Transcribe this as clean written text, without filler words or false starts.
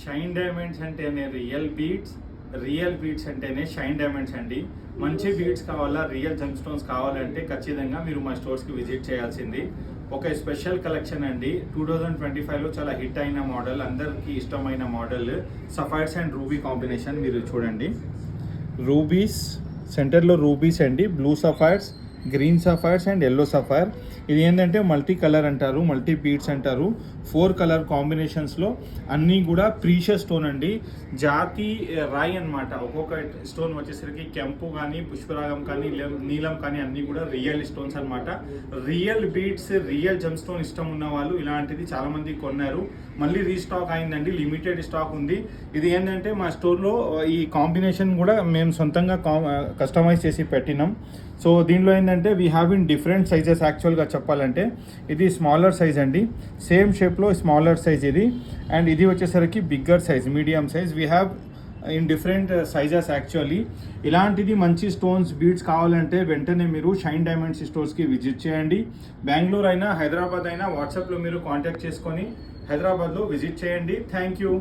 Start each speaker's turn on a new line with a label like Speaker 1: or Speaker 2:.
Speaker 1: Shine diamonds అంటేనే real beats అంటేనే shine diamonds అండి. మంచి బీట్స్ కావాలా, రియల్ జెమ్ స్టోన్స్ కావాలంటే ఖచ్చితంగా మీరు మా స్టోర్స్కి విజిట్ చేయాల్సింది. ఒక స్పెషల్ కలెక్షన్ అండి. 2025లో చాలా హిట్ అయిన మోడల్, అందరికీ ఇష్టమైన model sapphires and ruby combination. మీరు చూడండి, రూబీస్ సెంటర్లో రూబీస్ అండి, blue sapphires, green sapphires and yellow sapphire. ఇది ఏంటంటే మల్టీ కలర్ అంటారు, మల్టీ బీడ్స్ అంటారు. 4 కలర్ కాంబినేషన్స్లో అన్నీ కూడా ప్రీషియస్ స్టోన్ అండి, జాతి రాయి అనమాట. ఒక్కొక్క స్టోన్ వచ్చేసరికి కెంపు కానీ, పుష్పరాగం కానీ, నీలం కానీ అన్నీ కూడా రియల్ స్టోన్స్ అనమాట. Real beads, real gem stone ఇష్టం ఉన్న వాళ్ళు ఇలాంటిది చాలామంది కొన్నారు. మళ్ళీ రీస్టాక్ అయిందండి, లిమిటెడ్ స్టాక్ ఉంది. ఇది ఏంటంటే మా స్టోర్లో ఈ కాంబినేషన్ కూడా మేము సొంతంగా కస్టమైజ్ చేసి పెట్టినాం. సో దీనిలో ఏంటంటే we have in different sizes. యాక్చువల్గా చెప్పాలంటే ఇది స్మాలర్ సైజ్ అండి, సేమ్ షేప్లో స్మాలర్ సైజ్ ఇది. అండ్ ఇది వచ్చేసరికి bigger size, medium size. We have in different sizes actually. ఇలాంటిది మంచి స్టోన్స్, బీడ్స్ కావాలంటే వెంటనే మీరు షైన్ డైమండ్స్ స్టోర్స్కి విజిట్ చేయండి. బెంగళూరు అయినా, హైదరాబాద్ అయినా వాట్సాప్లో మీరు కాంటాక్ట్ చేసుకొని హైదరాబాద్లో విజిట్ చేయండి. Thank you.